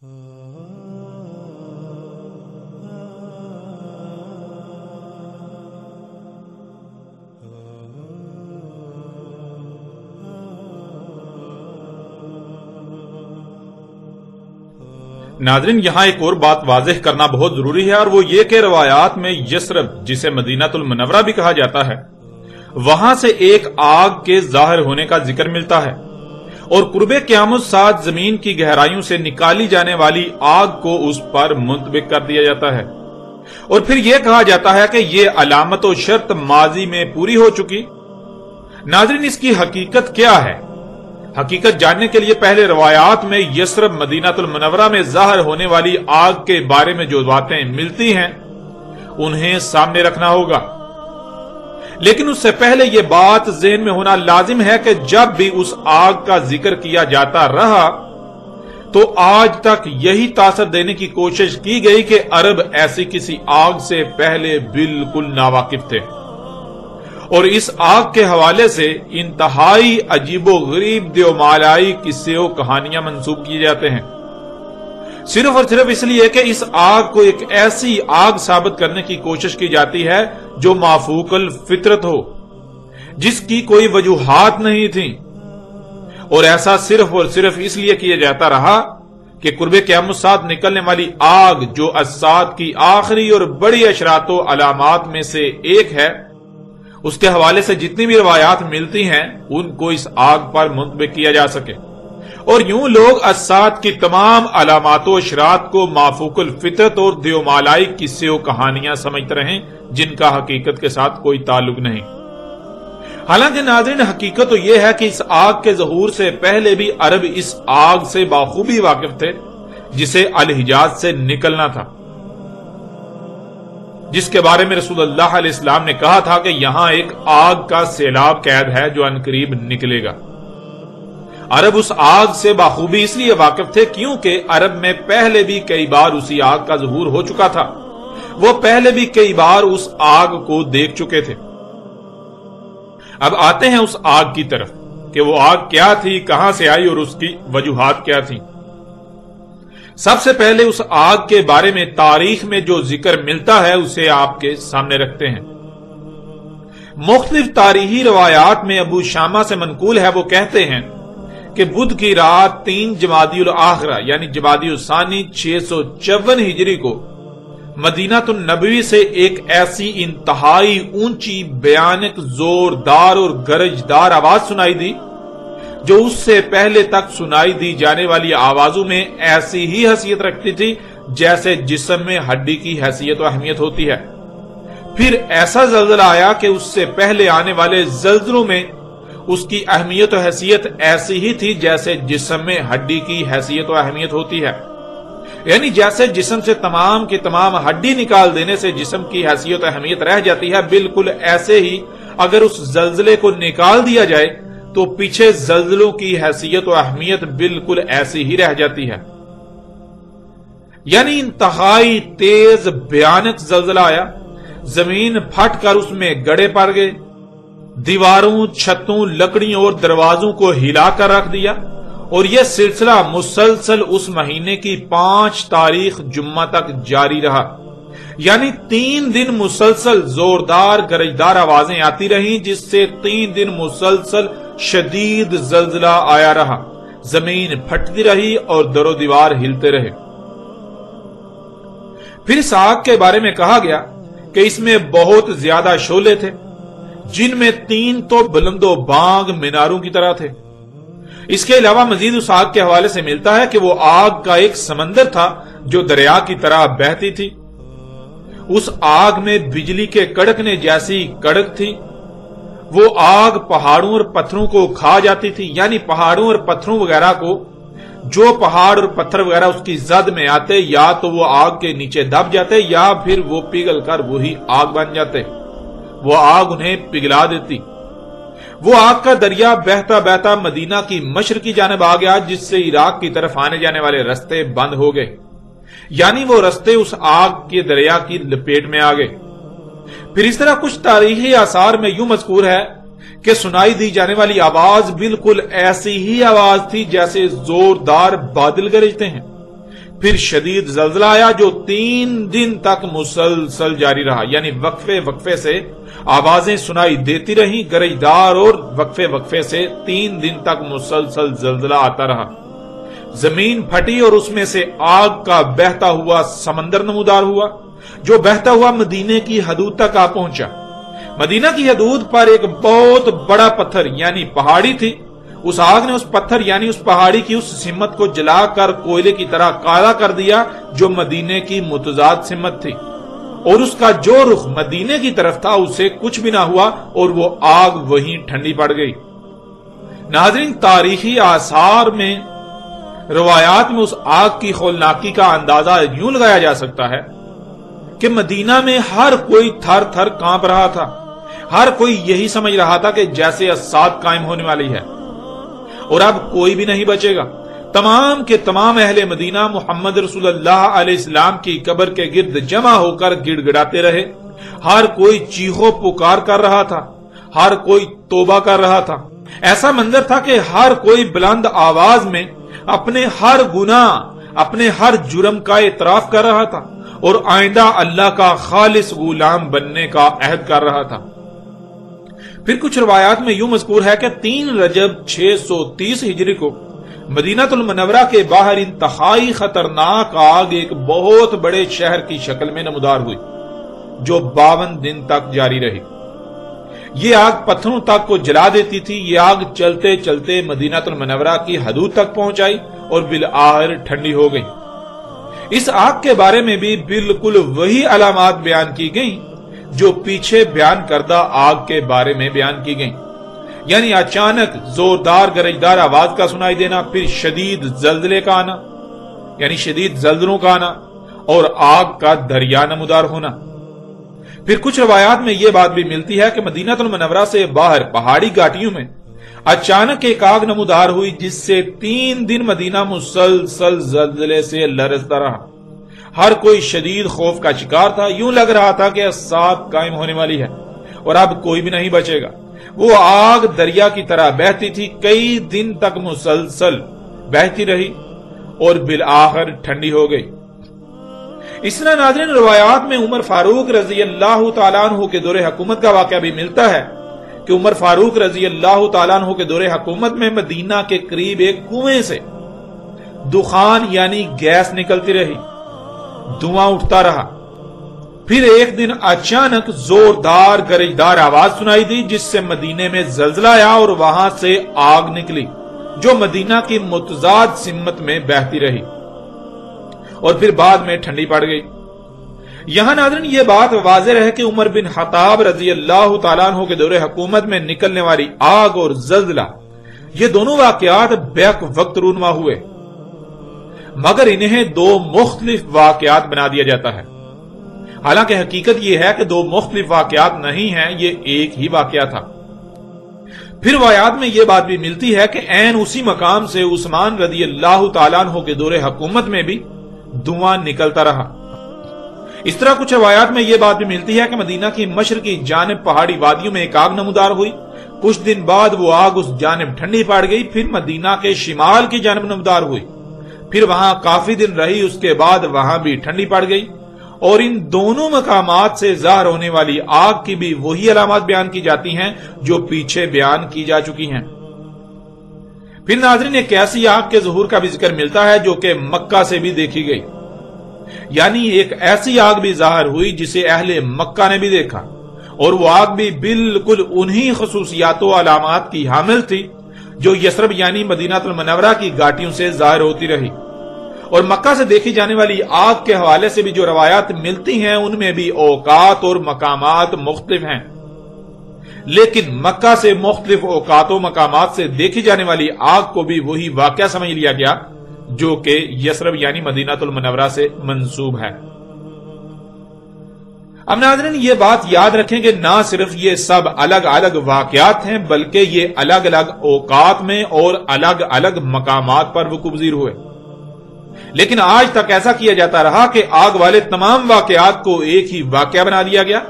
ناظرین، یہاں ایک اور بات واضح کرنا بہت ضروری ہے، اور وہ یہ کہ روایات میں یثرب، جسے مدینہ المنورہ بھی کہا جاتا ہے، وہاں سے ایک آگ کے ظاہر ہونے کا ذکر ملتا ہے، اور قرب قیامت ساتھ زمین کی گہرائیوں سے نکالی جانے والی آگ کو اس پر منطبق کر دیا جاتا ہے، اور پھر یہ کہا جاتا ہے کہ یہ علامت و شرط ماضی میں پوری ہو چکی۔ ناظرین، اس کی حقیقت کیا ہے؟ حقیقت جاننے کے لیے پہلے روایات میں یثرب مدینہ المنورہ میں ظاہر ہونے والی آگ کے بارے میں جو باتیں ملتی ہیں انہیں سامنے رکھنا ہوگا، لیکن اس سے پہلے یہ بات ذہن میں ہونا لازم ہے کہ جب بھی اس آگ کا ذکر کیا جاتا رہا تو آج تک یہی تاثر دینے کی کوشش کی گئی کہ عرب ایسی کسی آگ سے پہلے بالکل ناواقف تھے، اور اس آگ کے حوالے سے انتہائی عجیب و غریب دیومالائی قصے و کہانیاں منسوب کیے جاتے ہیں، صرف اور صرف اس لیے کہ اس آگ کو ایک ایسی آگ ثابت کرنے کی کوشش کی جاتی ہے جو مافوق الفطرت ہو، جس کی کوئی وجوہات نہیں تھیں، اور ایسا صرف اور صرف اس لیے کیا جاتا رہا کہ قرب قیامت ساتھ نکلنے والی آگ جو الساعۃ کی آخری اور بڑی اشراط و علامات میں سے ایک ہے، اس کے حوالے سے جتنی بھی روایات ملتی ہیں ان کو اس آگ پر منطبق کیا جا سکے، اور یوں لوگ الساعۃ کی تمام علامات و اشراط کو مافوق الفطرت اور دیومالائی قصے و کہانیاں سمجھتے رہیں جن کا حقیقت کے ساتھ کوئی تعلق نہیں۔ حالانکہ ناظرین، حقیقت تو یہ ہے کہ اس آگ کے ظہور سے پہلے بھی عرب اس آگ سے بخوبی واقف تھے جسے الحجاز سے نکلنا تھا، جس کے بارے میں رسول اللہ علیہ السلام نے کہا تھا کہ یہاں ایک آگ کا سیلاب قید ہے جو عنقریب نکلے گا۔ عرب اس آگ سے بخوبی اس لیے واقف تھے کیونکہ عرب میں پہلے بھی کئی بار اسی آگ کا ظہور ہو چکا تھا، وہ پہلے بھی کئی بار اس آگ کو دیکھ چکے تھے۔ اب آتے ہیں اس آگ کی طرف کہ وہ آگ کیا تھی، کہاں سے آئی اور اس کی وجوہات کیا تھی۔ سب سے پہلے اس آگ کے بارے میں تاریخ میں جو ذکر ملتا ہے اسے آپ کے سامنے رکھتے ہیں۔ مختلف تاریخی روایات میں ابو شامہ سے منقول ہے، وہ کہتے ہیں کہ بدھ کی رات 3 جمادی الاخرہ یعنی جمادی الثانی 654 ہجری کو مدینہ النبوی سے ایک ایسی انتہائی اونچی، بیانک، زوردار اور گرجدار آواز سنائی دی جو اس سے پہلے تک سنائی دی جانے والی آوازوں میں ایسی ہی حیثیت رکھتی تھی جیسے جسم میں ہڈی کی حیثیت و اہمیت ہوتی ہے۔ پھر ایسا زلزلہ آیا کہ اس سے پہلے آنے والے زلزلوں میں اس کی اہمیت و حیثیت ایسی ہی تھی جیسے جسم میں ہڈی کی حیثیت و اہمیت ہوتی ہے، یعنی جیسے جسم سے تمام کی تمام ہڈی نکال دینے سے جسم کی حیثیت و اہمیت رہ جاتی ہے، بالکل ایسے ہی اگر اس زلزلے کو نکال دیا جائے تو پیچھے زلزلوں کی حیثیت و اہمیت بالکل ایسی ہی رہ جاتی ہے۔ یعنی انتہائی تیز بیانک زلزلہ آیا، زمین پھٹ کر اس میں گڑے پڑ گئے، دیواروں، چھتوں، لکڑیوں اور دروازوں کو ہلا کر رکھ دیا، اور یہ سلسلہ مسلسل اس مہینے کی 5 تاریخ جمعہ تک جاری رہا۔ یعنی 3 دن مسلسل زوردار گرجدار آوازیں آتی رہیں، جس سے 3 دن مسلسل شدید زلزلہ آیا رہا، زمین پھٹتی رہی اور در و دیوار ہلتے رہے۔ پھر اس آگ کے بارے میں کہا گیا کہ اس میں بہت زیادہ شعلے تھے، جن میں 3 تو بلند و بانگ میناروں کی طرح تھے۔ اس کے علاوہ مزید اس آگ کے حوالے سے ملتا ہے کہ وہ آگ کا ایک سمندر تھا جو دریا کی طرح بہتی تھی۔ اس آگ میں بجلی کے کڑکنے جیسی کڑک تھی۔ وہ آگ پہاڑوں اور پتھروں کو کھا جاتی تھی، یعنی پہاڑوں اور پتھروں وغیرہ کو، جو پہاڑ اور پتھر وغیرہ اس کی زد میں آتے یا تو وہ آگ کے نیچے دب جاتے یا پھر وہ پگھل کر وہی آگ بن جاتے، وہ آگ انہیں پگھلا دیتی۔ وہ آگ کا دریا بہتا بہتا مدینہ کی مشرق کی جانب آ گیا، جس سے عراق کی طرف آنے جانے والے رستے بند ہو گئے، یعنی وہ رستے اس آگ کے دریا کی لپیٹ میں آ گئے۔ پھر اس طرح کچھ تاریخی آثار میں یوں مذکور ہے کہ سنائی دی جانے والی آواز بالکل ایسی ہی آواز تھی جیسے زوردار بادل گرجتے ہیں، پھر شدید زلزلہ آیا جو 3 دن تک مسلسل جاری رہا، یعنی وقفے وقفے سے آوازیں سنائی دیتی رہیں، گرجدار، اور وقفے وقفے سے 3 دن تک مسلسل زلزلہ آتا رہا۔ زمین پھٹی اور اس میں سے آگ کا بہتا ہوا سمندر نمودار ہوا، جو بہتا ہوا مدینے کی حدود تک آ پہنچا۔ مدینہ کی حدود پر ایک بہت بڑا پتھر یعنی پہاڑی تھی۔ اس آگ نے اس پتھر یعنی اس پہاڑی کی اس سمت کو جلا کر کوئلے کی طرح کالا کر دیا جو مدینے کی متضاد سمت تھی، اور اس کا جو رخ مدینے کی طرف تھا اسے کچھ بھی نہ ہوا اور وہ آگ وہیں ٹھنڈی پڑ گئی۔ ناظرین، تاریخی آثار میں، روایات میں اس آگ کی ہولناکی کا اندازہ یوں لگایا جا سکتا ہے کہ مدینہ میں ہر کوئی تھر تھر کانپ رہا تھا، ہر کوئی یہی سمجھ رہا تھا کہ جیسے اسات قائم ہونے والی ہے اور اب کوئی بھی نہیں بچے گا۔ تمام کے تمام اہل مدینہ محمد رسول اللہ علیہ السلام کی قبر کے گرد جمع ہو کر گڑ گڑاتے رہے۔ ہر کوئی چیخو پکار کر رہا تھا، ہر کوئی توبہ کر رہا تھا۔ ایسا منظر تھا کہ ہر کوئی بلند آواز میں اپنے ہر گناہ، اپنے ہر جرم کا اعتراف کر رہا تھا اور آئندہ اللہ کا خالص غلام بننے کا عہد کر رہا تھا۔ پھر کچھ روایات میں یوں مذکور ہے کہ 3 رجب 630 ہجری کو مدینہ المنورہ کے باہر انتہائی خطرناک آگ ایک بہت بڑے شہر کی شکل میں نمودار ہوئی، جو 52 دن تک جاری رہی۔ یہ آگ پتھروں تک کو جلا دیتی تھی۔ یہ آگ چلتے چلتے مدینہ المنورہ کی حدود تک پہنچائی اور بالآخر ٹھنڈی ہو گئی۔ اس آگ کے بارے میں بھی بالکل وہی علامات بیان کی گئیں جو پیچھے بیان کردہ آگ کے بارے میں بیان کی گئیں، یعنی اچانک زوردار گرجدار آواز کا سنائی دینا، پھر شدید زلزلے کا آنا یعنی شدید زلزلوں کا آنا، اور آگ کا دریا نمودار ہونا۔ پھر کچھ روایات میں یہ بات بھی ملتی ہے کہ مدینہ المنورہ سے باہر پہاڑی گھاٹیوں میں اچانک ایک آگ نمودار ہوئی جس سے 3 دن مدینہ مسلسل زلزلے سے لرزتا رہا۔ ہر کوئی شدید خوف کا شکار تھا، یوں لگ رہا تھا کہ اسات قائم ہونے والی ہے اور اب کوئی بھی نہیں بچے گا۔ وہ آگ دریا کی طرح بہتی تھی، کئی دن تک مسلسل بہتی رہی اور بالآخر ٹھنڈی ہو گئی۔ اس طرح ناظرین، روایات میں عمر فاروق رضی اللہ تعالیٰ عنہ کے دور حکومت کا واقعہ بھی ملتا ہے کہ عمر فاروق رضی اللہ تعالیٰ عنہ کے دور حکومت میں مدینہ کے قریب ایک کنویں سے دخان یعنی گیس نکلتی رہی، دھواں اٹھتا رہا۔ پھر ایک دن اچانک زوردار گرجدار آواز سنائی دی جس سے مدینے میں زلزلہ آیا اور وہاں سے آگ نکلی جو مدینہ کی متضاد سمت میں بہتی رہی اور پھر بعد میں ٹھنڈی پڑ گئی۔ یہاں ناظرین یہ بات واضح رہے کہ عمر بن خطاب رضی اللہ تعالیٰ عنہ کے دور حکومت میں نکلنے والی آگ اور زلزلہ، یہ دونوں واقعات بیک وقت رونما ہوئے، مگر انہیں 2 مختلف واقعات بنا دیا جاتا ہے۔ حالانکہ حقیقت یہ ہے کہ 2 مختلف واقعات نہیں ہیں، یہ ایک ہی واقعہ تھا۔ پھر روایات میں یہ بات بھی ملتی ہے کہ عین اسی مقام سے عثمان رضی اللہ تعالیٰ عنہ کے دور حکومت میں بھی دھواں نکلتا رہا۔ اس طرح کچھ روایات میں یہ بات بھی ملتی ہے کہ مدینہ کی مشرقی جانب پہاڑی وادیوں میں ایک آگ نمودار ہوئی، کچھ دن بعد وہ آگ اس جانب ٹھنڈی پڑ گئی، پھر مدینہ کے شمال کی جانب نمودار ہوئی، پھر وہاں کافی دن رہی، اس کے بعد وہاں بھی ٹھنڈی پڑ گئی، اور ان دونوں مقامات سے ظاہر ہونے والی آگ کی بھی وہی علامات بیان کی جاتی ہیں جو پیچھے بیان کی جا چکی ہیں۔ پھر ناظرین ایک ایسی آگ کے ظہور کا بھی ذکر ملتا ہے جو کہ مکہ سے بھی دیکھی گئی، یعنی ایک ایسی آگ بھی ظاہر ہوئی جسے اہل مکہ نے بھی دیکھا، اور وہ آگ بھی بالکل انہی خصوصیات و علامات کی حامل تھی جو یثرب یعنی مدینہ المنورہ کی گھاٹیوں سے ظاہر ہوتی رہی۔ اور مکہ سے دیکھی جانے والی آگ کے حوالے سے بھی جو روایات ملتی ہیں ان میں بھی اوقات اور مقامات مختلف ہیں، لیکن مکہ سے مختلف اوقات و مقامات سے دیکھی جانے والی آگ کو بھی وہی واقعہ سمجھ لیا گیا جو کہ یثرب یعنی مدینہ المنورہ سے منسوب ہے۔ اب ناظرین یہ بات یاد رکھیں کہ نہ صرف یہ سب الگ الگ واقعات ہیں بلکہ یہ الگ الگ اوقات میں اور الگ الگ مقامات پر وقوع پذیر ہوئے، لیکن آج تک ایسا کیا جاتا رہا کہ آگ والے تمام واقعات کو ایک ہی واقعہ بنا دیا گیا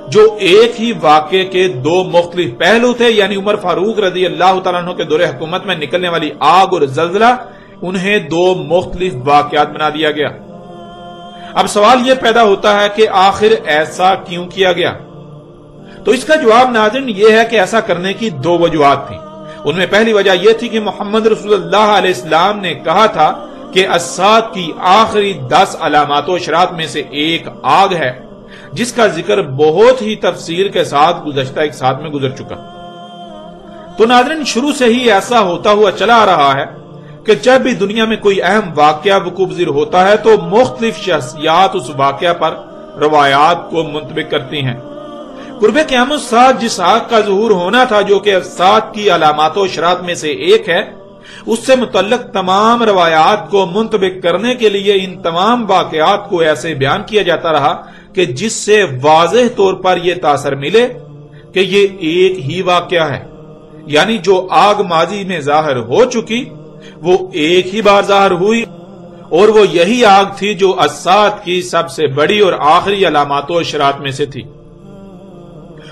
جو ایک ہی واقعے کے 2 مختلف پہلو تھے، یعنی عمر فاروق رضی اللہ تعالیٰ عنہ کے دور حکومت میں نکلنے والی آگ اور زلزلہ انہیں دو مختلف واقعات بنا دیا گیا۔ اب سوال یہ پیدا ہوتا ہے کہ آخر ایسا کیوں کیا گیا؟ تو اس کا جواب ناظرین یہ ہے کہ ایسا کرنے کی دو وجوہات تھیں۔ ان میں پہلی وجہ یہ تھی کہ محمد رسول اللہ علیہ السلام نے کہا تھا کہ الساعۃ کی آخری 10 علامات و اشراط میں سے ایک آگ ہے، جس کا ذکر بہت ہی تفصیل کے ساتھ گزشتہ ایک ساتھ میں گزر چکا۔ تو ناظرین شروع سے ہی ایسا ہوتا ہوا چلا آ رہا ہے کہ جب بھی دنیا میں کوئی اہم واقعہ وقوع پذیر ہوتا ہے تو مختلف شخصیات اس واقعہ پر روایات کو منطبق کرتی ہیں۔ قرب قیامت الساعۃ جس آگ کا ظہور ہونا تھا جو کہ الساعۃ کی علامات و اشراط میں سے ایک ہے، اس سے متعلق تمام روایات کو منطبق کرنے کے لیے ان تمام واقعات کو ایسے بیان کیا جاتا رہا کہ جس سے واضح طور پر یہ تاثر ملے کہ یہ ایک ہی واقعہ ہے، یعنی جو آگ ماضی میں ظاہر ہو چکی وہ ایک ہی بار ظاہر ہوئی، اور وہ یہی آگ تھی جو الساعۃ کی سب سے بڑی اور آخری علامات و اشراط میں سے تھی۔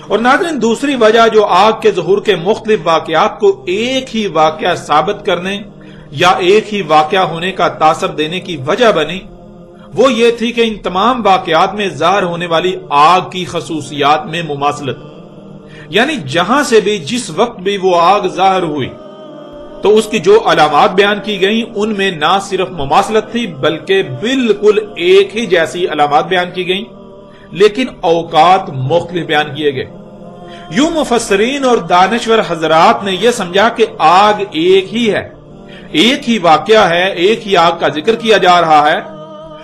اور ناظرین دوسری وجہ جو آگ کے ظہور کے مختلف واقعات کو ایک ہی واقعہ ثابت کرنے یا ایک ہی واقعہ ہونے کا تاثر دینے کی وجہ بنی، وہ یہ تھی کہ ان تمام واقعات میں ظاہر ہونے والی آگ کی خصوصیات میں مماثلت، یعنی جہاں سے بھی جس وقت بھی وہ آگ ظاہر ہوئی تو اس کی جو علامات بیان کی گئیں ان میں نہ صرف مماثلت تھی بلکہ بالکل ایک ہی جیسی علامات بیان کی گئیں، لیکن اوقات مختلف بیان کیے گئے۔ یوں مفسرین اور دانشور حضرات نے یہ سمجھا کہ آگ ایک ہی ہے، ایک ہی واقعہ ہے، ایک ہی آگ کا ذکر کیا جا رہا ہے،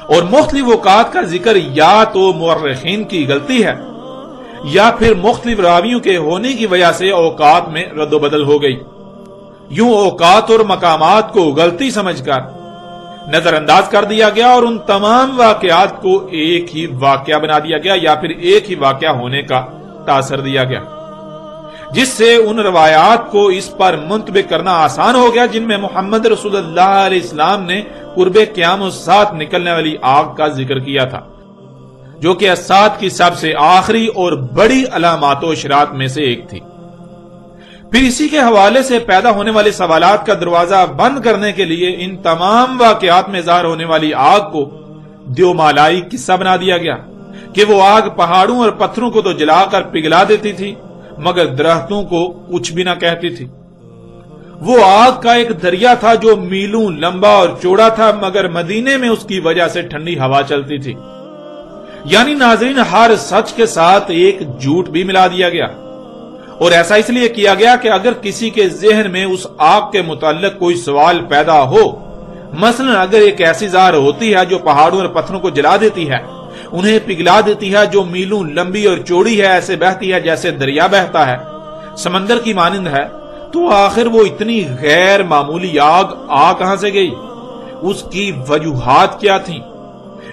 اور مختلف اوقات کا ذکر یا تو مورخین کی غلطی ہے یا پھر مختلف راویوں کے ہونے کی وجہ سے اوقات میں رد و بدل ہو گئی۔ یوں اوقات اور مقامات کو غلطی سمجھ کر نظر انداز کر دیا گیا اور ان تمام واقعات کو ایک ہی واقعہ بنا دیا گیا یا پھر ایک ہی واقعہ ہونے کا تاثر دیا گیا، جس سے ان روایات کو اس پر منطبق کرنا آسان ہو گیا جن میں محمد رسول اللہ علیہ السلام نے قرب قیامت الساعۃ نکلنے والی آگ کا ذکر کیا تھا، جو کہ الساعۃ کی سب سے آخری اور بڑی علامات و اشراط میں سے ایک تھی۔ پھر اسی کے حوالے سے پیدا ہونے والے سوالات کا دروازہ بند کرنے کے لیے ان تمام واقعات میں ظاہر ہونے والی آگ کو دیومالائی قصہ بنا دیا گیا کہ وہ آگ پہاڑوں اور پتھروں کو تو جلا کر پگھلا دیتی تھی مگر درختوں کو کچھ بھی نہ کہتی تھی۔ وہ آگ کا ایک دریا تھا جو میلوں لمبا اور چوڑا تھا مگر مدینے میں اس کی وجہ سے ٹھنڈی ہوا چلتی تھی۔ یعنی ناظرین ہر سچ کے ساتھ ایک جھوٹ بھی ملا دیا گیا، اور ایسا اس لیے کیا گیا کہ اگر کسی کے ذہن میں اس آگ کے متعلق کوئی سوال پیدا ہو، مثلا اگر ایک ایسی ظاہر ہوتی ہے جو پہاڑوں اور پتھروں کو جلا دیتی ہے، انہیں پگھلا دیتی ہے، جو میلوں لمبی اور چوڑی ہے، ایسے بہتی ہے جیسے دریا بہتا ہے، سمندر کی مانند ہے، تو آخر وہ اتنی غیر معمولی آگ آ کہاں سے گئی؟ اس کی وجوہات کیا تھیں؟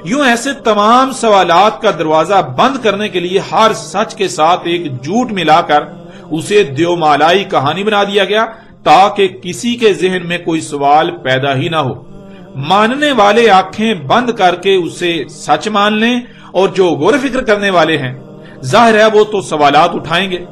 یوں ایسے تمام سوالات کا دروازہ بند کرنے کے لیے ہر سچ کے ساتھ ایک جھوٹ ملا کر اسے دیومالائی کہانی بنا دیا گیا تاکہ کسی کے ذہن میں کوئی سوال پیدا ہی نہ ہو۔ ماننے والے آنکھیں بند کر کے اسے سچ مان لیں اور جو غور و فکر کرنے والے ہیں ظاہر ہے وہ تو سوالات اٹھائیں گے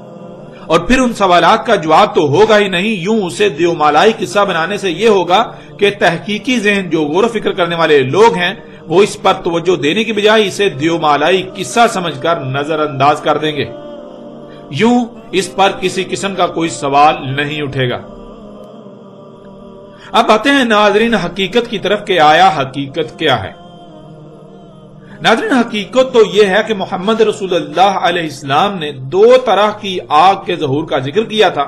اور پھر ان سوالات کا جواب تو ہوگا ہی نہیں۔ یوں اسے دیومالائی قصہ بنانے سے یہ ہوگا کہ تحقیقی ذہن جو غور و فکر کرنے والے لوگ ہیں وہ اس پر توجہ دینے کی بجائے اسے دیومالائی قصہ سمجھ کر نظر انداز کر دیں گے۔ یوں اس پر کسی قسم کا کوئی سوال نہیں اٹھے گا۔ اب آتے ہیں ناظرین حقیقت کی طرف کہ آیا حقیقت کیا ہے؟ ناظرین حقیقت تو یہ ہے کہ محمد رسول اللہ علیہ السلام نے دو طرح کی آگ کے ظہور کا ذکر کیا تھا۔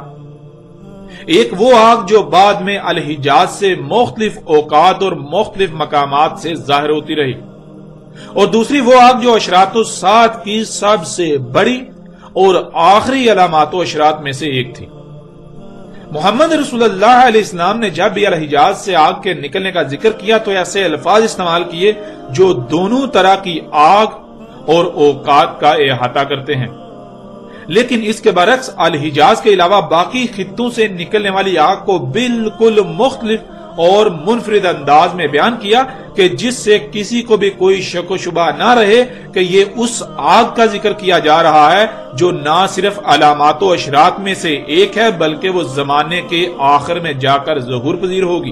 ایک وہ آگ جو بعد میں الحجاز سے مختلف اوقات اور مختلف مقامات سے ظاہر ہوتی رہی، اور دوسری وہ آگ جو اشراط الساعۃ کی سب سے بڑی اور آخری علامات و اشراط میں سے ایک تھی۔ محمد رسول اللہ علیہ السلام نے جب بھی الحجاز سے آگ کے نکلنے کا ذکر کیا تو ایسے الفاظ استعمال کیے جو دونوں طرح کی آگ اور اوقات کا احاطہ کرتے ہیں، لیکن اس کے برعکس الحجاز کے علاوہ باقی خطوں سے نکلنے والی آگ کو بالکل مختلف اور منفرد انداز میں بیان کیا کہ جس سے کسی کو بھی کوئی شک و شبہ نہ رہے کہ یہ اس آگ کا ذکر کیا جا رہا ہے جو نہ صرف علامات و اشراط میں سے ایک ہے بلکہ وہ زمانے کے آخر میں جا کر ظہور پذیر ہوگی۔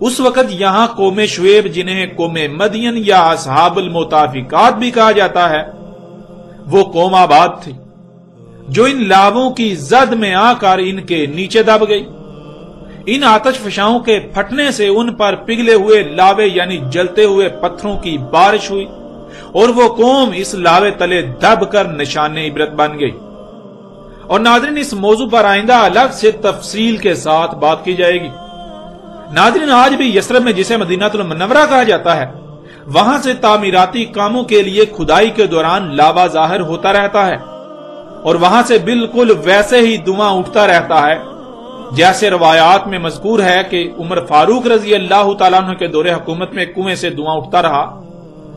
اس وقت یہاں قوم شعیب، جنہیں قوم مدین یا اصحاب المتافقات بھی کہا جاتا ہے، وہ قوم آباد تھی جو ان لاووں کی زد میں آ کر ان کے نیچے دب گئی۔ ان آتش فشاؤں کے پھٹنے سے ان پر پگھلے ہوئے لاوے یعنی جلتے ہوئے پتھروں کی بارش ہوئی، اور وہ قوم اس لاوے تلے دب کر نشان عبرت بن گئی۔ اور ناظرین، اس موضوع پر آئندہ الگ سے تفصیل کے ساتھ بات کی جائے گی۔ ناظرین، آج بھی یثرب میں، جسے مدینہ المنورہ کہا جاتا ہے، وہاں سے تعمیراتی کاموں کے لیے کھدائی کے دوران لاوا ظاہر ہوتا رہتا ہے، اور وہاں سے بالکل ویسے ہی دھواں اٹھتا رہتا ہے جیسے روایات میں مذکور ہے کہ عمر فاروق رضی اللہ تعالیٰ عنہ کے دور حکومت میں کنویں سے دھواں اٹھتا رہا،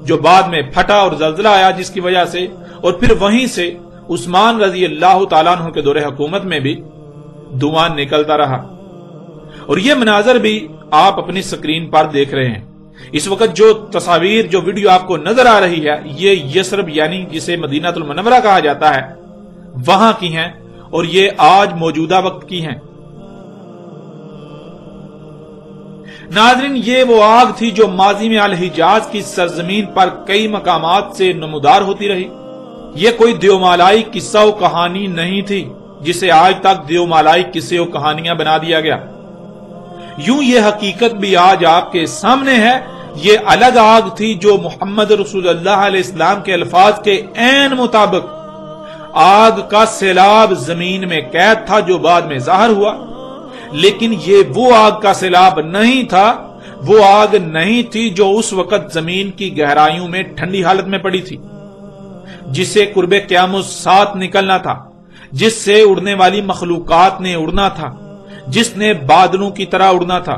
جو بعد میں پھٹا اور زلزلہ آیا جس کی وجہ سے، اور پھر وہیں سے عثمان رضی اللہ تعالیٰ عنہ کے دور حکومت میں بھی دھواں نکلتا رہا۔ اور یہ مناظر بھی آپ اپنی سکرین پر دیکھ رہے ہیں۔ اس وقت جو تصاویر، جو ویڈیو آپ کو نظر آ رہی ہے، یہ یثرب یعنی جسے مدینہ المنورہ کہا جاتا ہے، وہاں کی ہیں، اور یہ آج موجودہ وقت کی ہیں۔ ناظرین، یہ وہ آگ تھی جو ماضی میں الحجاز کی سرزمین پر کئی مقامات سے نمودار ہوتی رہی۔ یہ کوئی دیومالائی قصہ و کہانی نہیں تھی جسے آج تک دیومالائی قصے و کہانیاں بنا دیا گیا۔ یوں یہ حقیقت بھی آج آپ کے سامنے ہے۔ یہ الگ آگ تھی جو محمد رسول اللہ علیہ السلام کے الفاظ کے عین مطابق آگ کا سیلاب زمین میں قید تھا جو بعد میں ظاہر ہوا، لیکن یہ وہ آگ کا سیلاب نہیں تھا، وہ آگ نہیں تھی جو اس وقت زمین کی گہرائیوں میں ٹھنڈی حالت میں پڑی تھی، جسے قرب قیامت ساتھ نکلنا تھا، جس سے اڑنے والی مخلوقات نے اڑنا تھا، جس نے بادلوں کی طرح اڑنا تھا،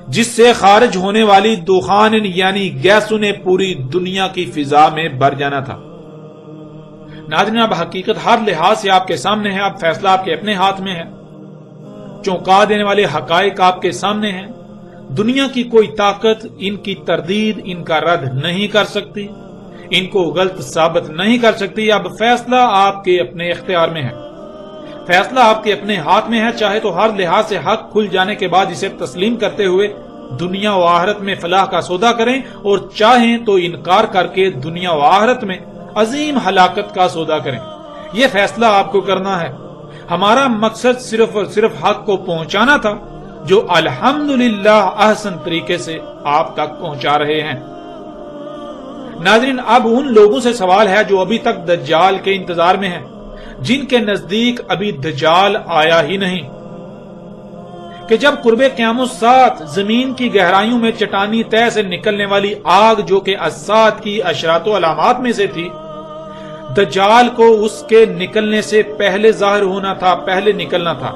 جس سے خارج ہونے والی دخان یعنی گیسوں نے پوری دنیا کی فضا میں بھر جانا تھا۔ ناظرین، اب حقیقت ہر لحاظ سے آپ کے سامنے ہے، اب فیصلہ آپ کے اپنے ہاتھ میں ہے، چونکا دینے والے حقائق آپ کے سامنے ہیں۔ دنیا کی کوئی طاقت ان کی تردید، ان کا رد نہیں کر سکتی، ان کو غلط ثابت نہیں کر سکتی۔ اب فیصلہ آپ کے اپنے اختیار میں ہے، فیصلہ آپ کے اپنے ہاتھ میں ہے۔ چاہے تو ہر لحاظ سے حق کھل جانے کے بعد اسے تسلیم کرتے ہوئے دنیا و آخرت میں فلاح کا سودا کریں، اور چاہیں تو انکار کر کے دنیا و آخرت میں عظیم ہلاکت کا سودا کریں۔ یہ فیصلہ آپ کو کرنا ہے۔ ہمارا مقصد صرف اور صرف حق کو پہنچانا تھا، جو الحمدللہ احسن طریقے سے آپ تک پہنچا رہے ہیں۔ ناظرین، اب ان لوگوں سے سوال ہے جو ابھی تک دجال کے انتظار میں ہیں، جن کے نزدیک ابھی دجال آیا ہی نہیں، کہ جب قرب قیامت ساتھ زمین کی گہرائیوں میں چٹانی تہ سے نکلنے والی آگ، جو کہ الساعۃ کی اشراط و علامات میں سے تھی، دجال کو اس کے نکلنے سے پہلے ظاہر ہونا تھا، پہلے نکلنا تھا،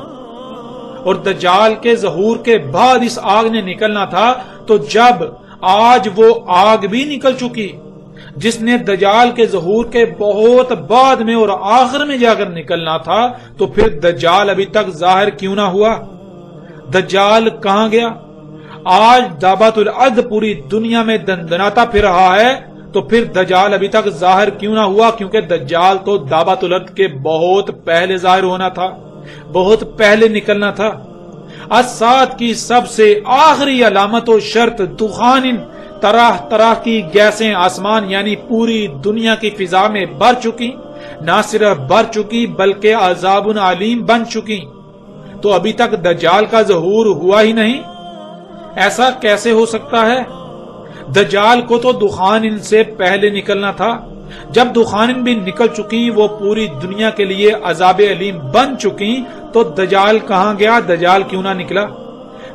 اور دجال کے ظہور کے بعد اس آگ نے نکلنا تھا، تو جب آج وہ آگ بھی نکل چکی جس نے دجال کے ظہور کے بہت بعد میں اور آخر میں جا کر نکلنا تھا، تو پھر دجال ابھی تک ظاہر کیوں نہ ہوا؟ دجال کہاں گیا؟ آج دعوت الارض پوری دنیا میں دندناتا پھر رہا ہے، تو پھر دجال ابھی تک ظاہر کیوں نہ ہوا؟ کیونکہ دجال تو دعوت الارض کے بہت پہلے ظاہر ہونا تھا، بہت پہلے نکلنا تھا۔ الساعۃ کی سب سے آخری علامت و شرط دخان، طرح طرح کی گیسیں آسمان یعنی پوری دنیا کی فضا میں بھر چکی، نہ صرف بھر چکی بلکہ عذاب علیم بن چکی، تو ابھی تک دجال کا ظہور ہوا ہی نہیں۔ ایسا کیسے ہو سکتا ہے؟ دجال کو تو دخان سے پہلے نکلنا تھا۔ جب دخان بھی نکل چکی، وہ پوری دنیا کے لیے عذاب علیم بن چکی، تو دجال کہاں گیا؟ دجال کیوں نہ نکلا؟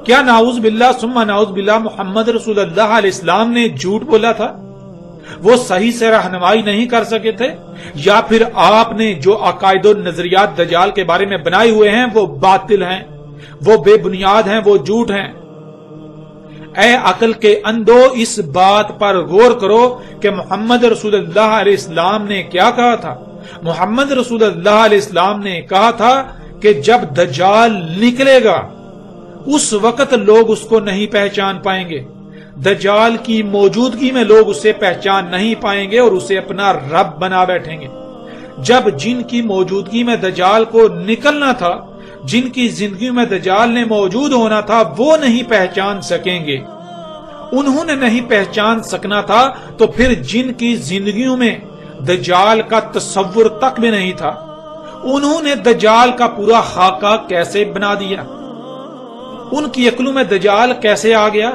کیا نعوذ باللہ ثم نعوذ باللہ محمد رسول اللہ علیہ السلام نے جھوٹ بولا تھا؟ وہ صحیح سے رہنمائی نہیں کر سکے تھے؟ یا پھر آپ نے جو عقائد و نظریات دجال کے بارے میں بنائے ہوئے ہیں وہ باطل ہیں، وہ بے بنیاد ہیں، وہ جھوٹ ہیں؟ اے عقل کے اندھو، اس بات پر غور کرو کہ محمد رسول اللہ علیہ السلام نے کیا کہا تھا۔ محمد رسول اللہ علیہ السلام نے کہا تھا کہ جب دجال نکلے گا اس وقت لوگ اس کو نہیں پہچان پائیں گے، دجال کی موجودگی میں لوگ اسے پہچان نہیں پائیں گے اور اسے اپنا رب بنا بیٹھیں گے۔ جب جن کی موجودگی میں دجال کو نکلنا تھا، جن کی زندگی میں دجال نے موجود ہونا تھا، وہ نہیں پہچان سکیں گے، انہوں نے نہیں پہچان سکنا تھا تو پھر جن کی زندگیوں میں دجال کا تصور تک بھی نہیں تھا، انہوں نے دجال کا پورا خاکہ کیسے بنا دیا؟ ان کی عقلوں میں دجال کیسے آ گیا؟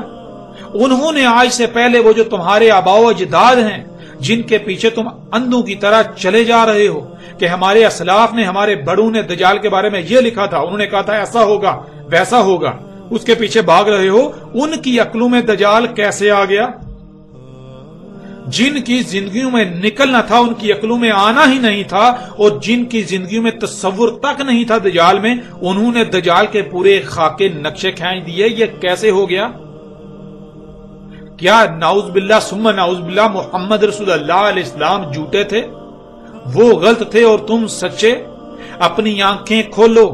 انہوں نے آج سے پہلے وہ جو تمہارے آباء و اجداد ہیں جن کے پیچھے تم اندھوں کی طرح چلے جا رہے ہو کہ ہمارے اسلاف نے، ہمارے بڑوں نے دجال کے بارے میں یہ لکھا تھا، انہوں نے کہا تھا ایسا ہوگا ویسا ہوگا، اس کے پیچھے بھاگ رہے ہو، ان کی عقلوں میں دجال کیسے آ گیا؟ جن کی زندگیوں میں نکلنا تھا ان کی عقلوں میں آنا ہی نہیں تھا، اور جن کی زندگیوں میں تصور تک نہیں تھا دجال میں، انہوں نے دجال کے پورے خاکے نقشے کھینچ دیے۔ یہ کیسے ہو گیا؟ کیا نعوذ باللہ ثم نعوذ باللہ محمد رسول اللہ علیہ السلام جھوٹے تھے، وہ غلط تھے اور تم سچے؟ اپنی آنکھیں کھولو،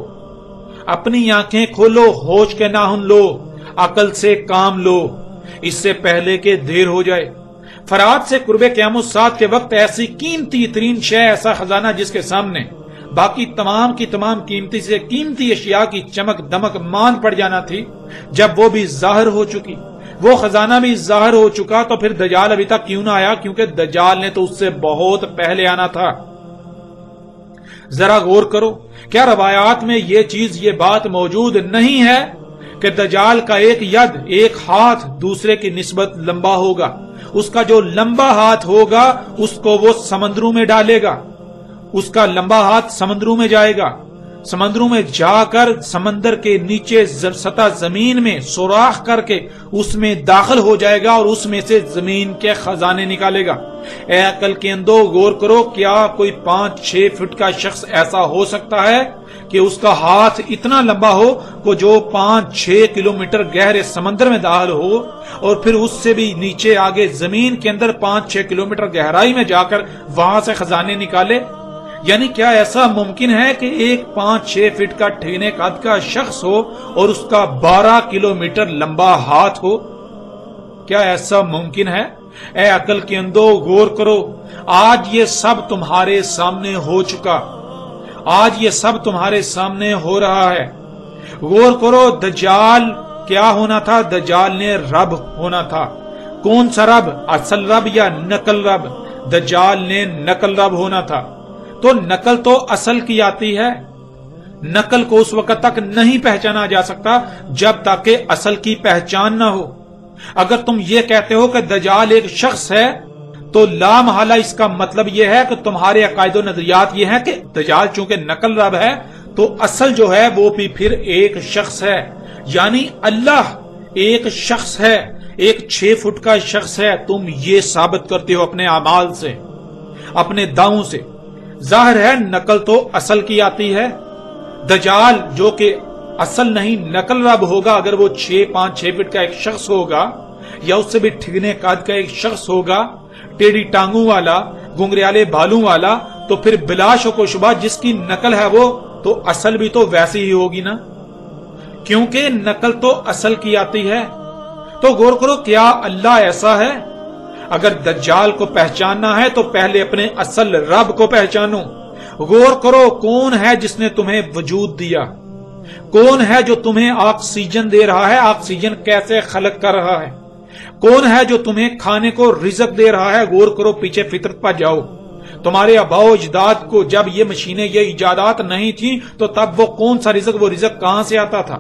اپنی آنکھیں کھولو، ہوش کے ناخن لو، عقل سے کام لو، اس سے پہلے کہ دیر ہو جائے۔ فرات سے قرب قیام الساعت کے وقت ایسی قیمتی ترین شے، ایسا خزانہ جس کے سامنے باقی تمام کی تمام قیمتی سے قیمتی اشیاء کی چمک دمک مان پڑ جانا تھی، جب وہ بھی ظاہر ہو چکی، وہ خزانہ بھی ظاہر ہو چکا، تو پھر دجال ابھی تک کیوں نہ آیا؟ کیونکہ دجال نے تو اس سے بہت پہلے آنا تھا۔ ذرا غور کرو، کیا روایات میں یہ چیز، یہ بات موجود نہیں ہے کہ دجال کا ایک ید، ایک ہاتھ دوسرے کی نسبت لمبا ہوگا؟ اس کا جو لمبا ہاتھ ہوگا اس کو وہ سمندروں میں ڈالے گا، اس کا لمبا ہاتھ سمندروں میں جائے گا، سمندروں میں جا کر سمندر کے نیچے سطح زمین میں سوراخ کر کے اس میں داخل ہو جائے گا اور اس میں سے زمین کے خزانے نکالے گا۔ اے عقل کے اندھو غور کرو، کیا کوئی 5-6 فٹ کا شخص ایسا ہو سکتا ہے کہ اس کا ہاتھ اتنا لمبا ہو کہ جو 5-6 کلومیٹر گہرے سمندر میں داخل ہو اور پھر اس سے بھی نیچے آگے زمین کے اندر 5-6 کلومیٹر گہرائی میں جا کر وہاں سے خزانے نکالے؟ یعنی کیا ایسا ممکن ہے کہ ایک 5-6 فٹ کا ٹھینے قد کا شخص ہو اور اس کا 12 کلومیٹر لمبا ہاتھ ہو؟ کیا ایسا ممکن ہے؟ اے عقل کے اندھو غور کرو، آج یہ سب تمہارے سامنے ہو چکا، آج یہ سب تمہارے سامنے ہو رہا ہے۔ غور کرو، دجال کیا ہونا تھا؟ دجال نے رب ہونا تھا۔ کون سا رب؟ اصل رب یا نقل رب؟ دجال نے نقل رب ہونا تھا۔ تو نقل تو اصل کی آتی ہے، نقل کو اس وقت تک نہیں پہچانا جا سکتا جب تک کہ اصل کی پہچان نہ ہو۔ اگر تم یہ کہتے ہو کہ دجال ایک شخص ہے تو لا محالہ اس کا مطلب یہ ہے کہ تمہارے عقائد و نظریات یہ ہیں کہ دجال چونکہ نقل رب ہے تو اصل جو ہے وہ بھی پھر ایک شخص ہے، یعنی اللہ ایک شخص ہے، ایک 6 فٹ کا شخص ہے۔ تم یہ ثابت کرتے ہو اپنے اعمال سے، اپنے دعووں سے۔ ظاہر ہے نقل تو اصل کی آتی ہے۔ دجال جو کہ اصل نہیں نقل رب ہوگا، اگر وہ 5-6 فٹ کا ایک شخص ہوگا یا اس سے بھی ٹھگنے قد کا ایک شخص ہوگا، ٹیڑھی ٹانگوں والا، گنگریالے بالوں والا، تو پھر بلا شک و شبہ جس کی نقل ہے وہ تو اصل بھی تو ویسی ہی ہوگی نا، کیونکہ نقل تو اصل کی آتی ہے۔ تو غور کرو، کیا اللہ ایسا ہے؟ اگر دجال کو پہچاننا ہے تو پہلے اپنے اصل رب کو پہچانو۔ غور کرو، کون ہے جس نے تمہیں وجود دیا؟ کون ہے جو تمہیں آکسیجن دے رہا ہے؟ آکسیجن کیسے خلق کر رہا ہے؟ کون ہے جو تمہیں کھانے کو رزق دے رہا ہے؟ غور کرو، پیچھے فطرت پر جاؤ۔ تمہارے آباء و اجداد کو جب یہ مشینیں، یہ ایجادات نہیں تھیں تو تب وہ کون سا رزق، وہ رزق کہاں سے آتا تھا؟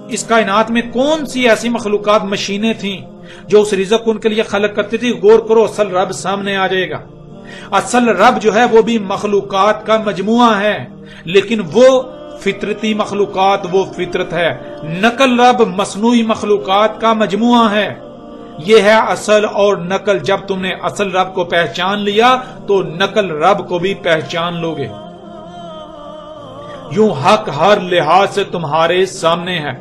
اس کائنات میں کون سی ایسی مخلوقات، مشینیں تھیں جو اس رزق ان کے لیے خلق کرتی تھی؟ غور کرو، اصل رب سامنے آ جائے گا۔ اصل رب جو ہے وہ بھی مخلوقات کا مجموعہ ہے، لیکن وہ فطرتی مخلوقات، وہ فطرت ہے۔ نقل رب مصنوعی مخلوقات کا مجموعہ ہے۔ یہ ہے اصل اور نقل۔ جب تم نے اصل رب کو پہچان لیا تو نقل رب کو بھی پہچان لوگے۔ یوں حق ہر لحاظ سے تمہارے سامنے ہے۔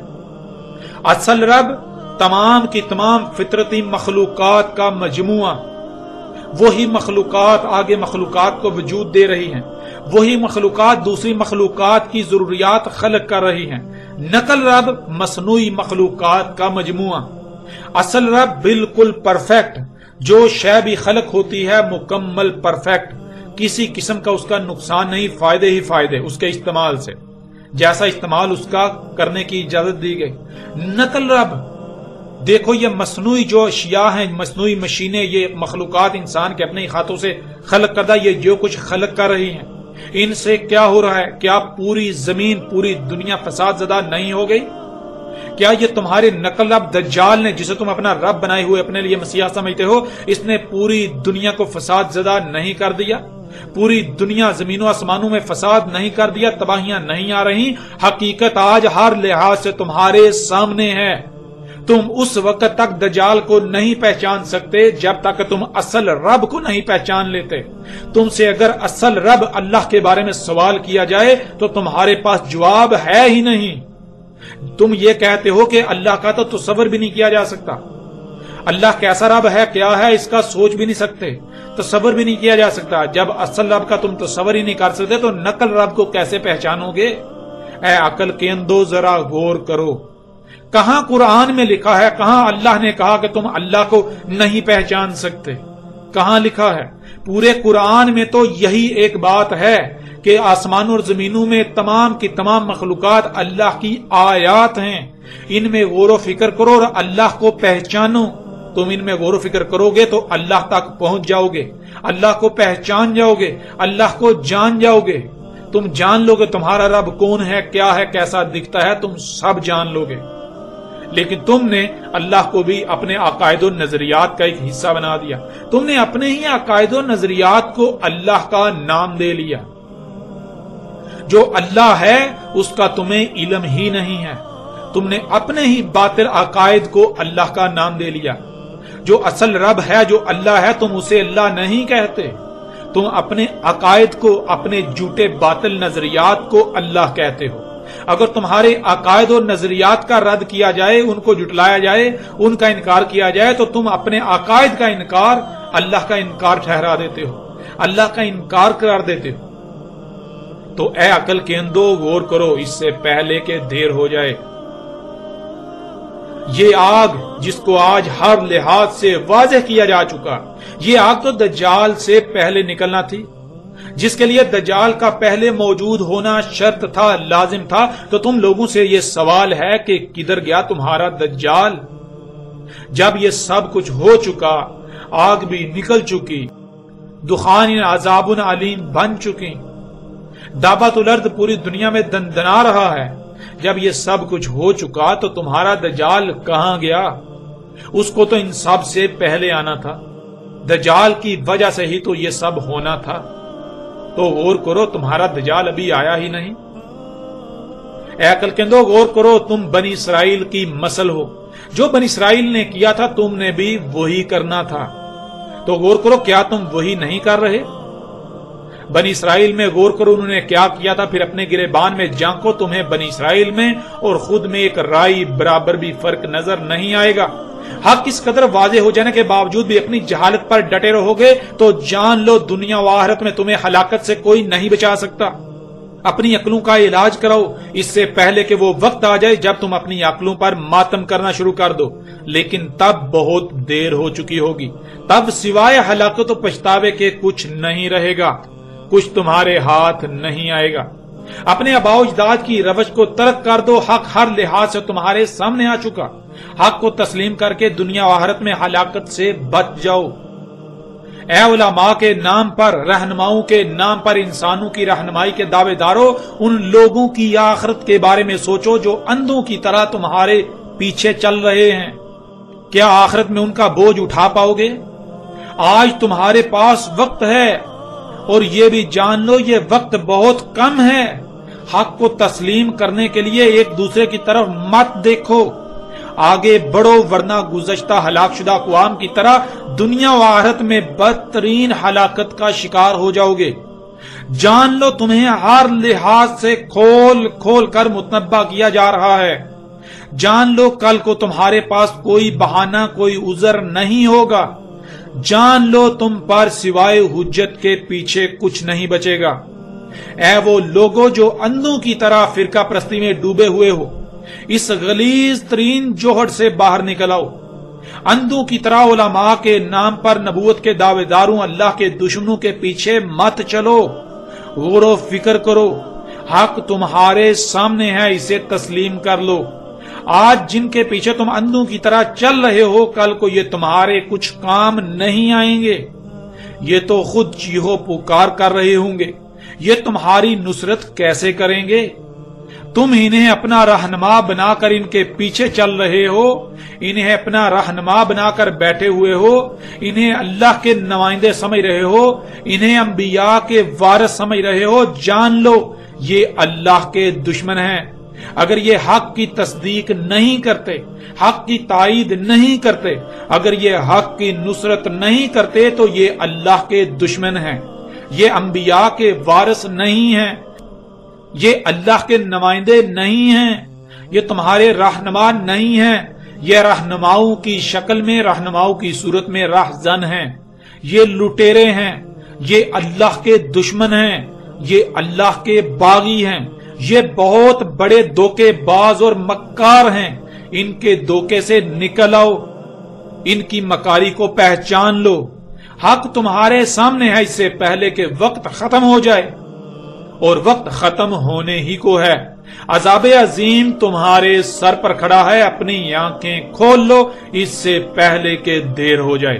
اصل رب تمام کی تمام فطرتی مخلوقات کا مجموعہ، وہی مخلوقات آگے مخلوقات کو وجود دے رہی ہیں، وہی مخلوقات دوسری مخلوقات کی ضروریات خلق کر رہی ہیں۔ نقل رب مصنوعی مخلوقات کا مجموعہ۔ اصل رب بالکل پرفیکٹ، جو شے بھی خلق ہوتی ہے مکمل پرفیکٹ، کسی قسم کا اس کا نقصان نہیں، فائدے ہی فائدے اس کے استعمال سے، جیسا استعمال اس کا کرنے کی اجازت دی گئی۔ نقل رب دیکھو یہ مصنوعی جو اشیاء ہیں، مصنوعی مشینیں، یہ مخلوقات انسان کے اپنے ہاتھوں سے خلق کردہ، یہ جو کچھ خلق کر رہی ہیں، ان سے کیا ہو رہا ہے؟ کیا پوری زمین، پوری دنیا فساد زدہ نہیں ہو گئی؟ کیا یہ تمہارے نقل رب دجال نے، جسے تم اپنا رب بنائے ہوئے اپنے لیے مسیح سمجھتے ہو، اس نے پوری دنیا کو فساد زدہ نہیں کر دیا؟ پوری دنیا زمین و آسمانوں میں فساد نہیں کر دیا؟ تباہیاں نہیں آ رہی؟ حقیقت آج ہر لحاظ سے تمہارے سامنے ہے۔ تم اس وقت تک دجال کو نہیں پہچان سکتے جب تک تم اصل رب کو نہیں پہچان لیتے۔ تم سے اگر اصل رب اللہ کے بارے میں سوال کیا جائے تو تمہارے پاس جواب ہے ہی نہیں۔ تم یہ کہتے ہو کہ اللہ کا تو تصور بھی نہیں کیا جا سکتا، اللہ کیسا رب ہے، کیا ہے، اس کا سوچ بھی نہیں سکتے، تصور بھی نہیں کیا جا سکتا۔ جب اصل رب کا تم تصور ہی نہیں کر سکتے تو نقل رب کو کیسے پہچانو گے؟ اے عقل کے اندو ذرا غور کرو، کہاں قرآن میں لکھا ہے، کہاں اللہ نے کہا کہ تم اللہ کو نہیں پہچان سکتے؟ کہاں لکھا ہے؟ پورے قرآن میں تو یہی ایک بات ہے کہ آسمانوں اور زمینوں میں تمام کی تمام مخلوقات اللہ کی آیات ہیں، ان میں غور و فکر کرو اور اللہ کو پہچانو۔ تم ان میں غور و فکر کرو گے تو اللہ تک پہنچ جاؤ گے، اللہ کو پہچان جاؤ گے، اللہ کو جان جاؤ گے۔ تم جان لو گے تمہارا رب کون ہے، کیا ہے، کیسا دکھتا ہے، تم سب جان لو گے۔ لیکن تم نے اللہ کو بھی اپنے عقائد و نظریات کا ایک حصہ بنا دیا، تم نے اپنے ہی عقائد و نظریات کو اللہ کا نام دے لیا۔ جو اللہ ہے اس کا تمہیں علم ہی نہیں ہے، تم نے اپنے ہی باطل عقائد کو اللہ کا نام دے لیا۔ جو اصل رب ہے، جو اللہ ہے، تم اسے اللہ نہیں کہتے، تم اپنے عقائد کو، اپنے جھوٹے باطل نظریات کو اللہ کہتے ہو۔ اگر تمہارے عقائد اور نظریات کا رد کیا جائے، ان کو جھٹلایا جائے، ان کا انکار کیا جائے تو تم اپنے عقائد کا انکار اللہ کا انکار ٹھہرا دیتے ہو، اللہ کا انکار قرار دیتے ہو۔ تو اے عقل کے اندو غور کرو اس سے پہلے کہ دیر ہو جائے۔ یہ آگ جس کو آج ہر لحاظ سے واضح کیا جا چکا، یہ آگ تو دجال سے پہلے نکلنا تھی، جس کے لیے دجال کا پہلے موجود ہونا شرط تھا، لازم تھا۔ تو تم لوگوں سے یہ سوال ہے کہ کدھر گیا تمہارا دجال؟ جب یہ سب کچھ ہو چکا، آگ بھی نکل چکی، دخان عذاب علیم بن چکی، دابت الارض پوری دنیا میں دندنا رہا ہے، جب یہ سب کچھ ہو چکا تو تمہارا دجال کہاں گیا؟ اس کو تو ان سب سے پہلے آنا تھا، دجال کی وجہ سے ہی تو یہ سب ہونا تھا۔ تو غور کرو، تمہارا دجال ابھی آیا ہی نہیں۔ اے عقل کے اندو غور کرو، تم بنی اسرائیل کی نسل ہو، جو بنی اسرائیل نے کیا تھا تم نے بھی وہی کرنا تھا۔ تو غور کرو، کیا تم وہی نہیں کر رہے؟ بنی اسرائیل میں غور کرو، انہوں نے کیا کیا تھا، پھر اپنے گریبان میں جھانکو، تمہیں بنی اسرائیل میں اور خود میں ایک رائی برابر بھی فرق نظر نہیں آئے گا۔ حق اس قدر واضح ہو جانے کے باوجود بھی اپنی جہالت پر ڈٹے رہو گے تو جان لو دنیا و آخرت میں تمہیں ہلاکت سے کوئی نہیں بچا سکتا۔ اپنی عقلوں کا علاج کراؤ اس سے پہلے کہ وہ وقت آ جائے جب تم اپنی عقلوں پر ماتم کرنا شروع کر دو، لیکن تب بہت دیر ہو چکی ہوگی، تب سوائے ہلاکت و پچھتاوے کے کچھ نہیں رہے گا، کچھ تمہارے ہاتھ نہیں آئے گا۔ اپنے آباء و اجداد کی روش کو ترک کر دو، حق ہر لحاظ سے تمہارے سامنے آ چکا، حق کو تسلیم کر کے دنیا و آخرت میں ہلاکت سے بچ جاؤ۔ اے علماء کے نام پر، رہنماؤں کے نام پر انسانوں کی رہنمائی کے دعوے داروں، ان لوگوں کی آخرت کے بارے میں سوچو جو اندھوں کی طرح تمہارے پیچھے چل رہے ہیں۔ کیا آخرت میں ان کا بوجھ اٹھا پاؤ گے؟ آج تمہارے پاس وقت ہے اور یہ بھی جان لو یہ وقت بہت کم ہے۔ حق کو تسلیم کرنے کے لیے ایک دوسرے کی طرف مت دیکھو، آگے بڑھو ورنہ گزشتہ ہلاک شدہ اقوام کی طرح دنیا و آخرت میں بدترین ہلاکت کا شکار ہو جاؤ گے۔ جان لو تمہیں ہر لحاظ سے کھول کھول کر متنبہ کیا جا رہا ہے۔ جان لو کل کو تمہارے پاس کوئی بہانہ، کوئی عذر نہیں ہوگا۔ جان لو تم پر سوائے حجت کے پیچھے کچھ نہیں بچے گا۔ اے وہ لوگوں جو اندھوں کی طرح فرقہ پرستی میں ڈوبے ہوئے ہو، اس غلیظ ترین جوہر سے باہر نکل آؤ۔ اندھوں کی طرح علماء کے نام پر نبوت کے دعوے داروں، اللہ کے دشمنوں کے پیچھے مت چلو، غور و فکر کرو، حق تمہارے سامنے ہے، اسے تسلیم کر لو۔ آج جن کے پیچھے تم اندھوں کی طرح چل رہے ہو، کل کو یہ تمہارے کچھ کام نہیں آئیں گے، یہ تو خود چیخو پکار کر رہے ہوں گے، یہ تمہاری نصرت کیسے کریں گے؟ تم انہیں اپنا رہنما بنا کر ان کے پیچھے چل رہے ہو، انہیں اپنا رہنما بنا کر بیٹھے ہوئے ہو، انہیں اللہ کے نمائندے سمجھ رہے ہو، انہیں انبیاء کے وارث سمجھ رہے ہو، جان لو یہ اللہ کے دشمن ہیں۔ اگر یہ حق کی تصدیق نہیں کرتے، حق کی تائید نہیں کرتے، اگر یہ حق کی نصرت نہیں کرتے تو یہ اللہ کے دشمن ہیں، یہ انبیاء کے وارث نہیں ہیں، یہ اللہ کے نمائندے نہیں ہیں، یہ تمہارے رہنما نہیں ہیں، یہ رہنماؤں کی شکل میں، رہنماؤں کی صورت میں راہزن ہیں، یہ لٹیرے ہیں، یہ اللہ کے دشمن ہیں، یہ اللہ کے باغی ہیں، یہ بہت بڑے دھوکے باز اور مکار ہیں۔ ان کے دھوکے سے نکل آؤ، ان کی مکاری کو پہچان لو۔ حق تمہارے سامنے ہے اس سے پہلے کہ وقت ختم ہو جائے، اور وقت ختم ہونے ہی کو ہے۔ عذاب عظیم تمہارے سر پر کھڑا ہے، اپنی آنکھیں کھول لو اس سے پہلے کہ دیر ہو جائے۔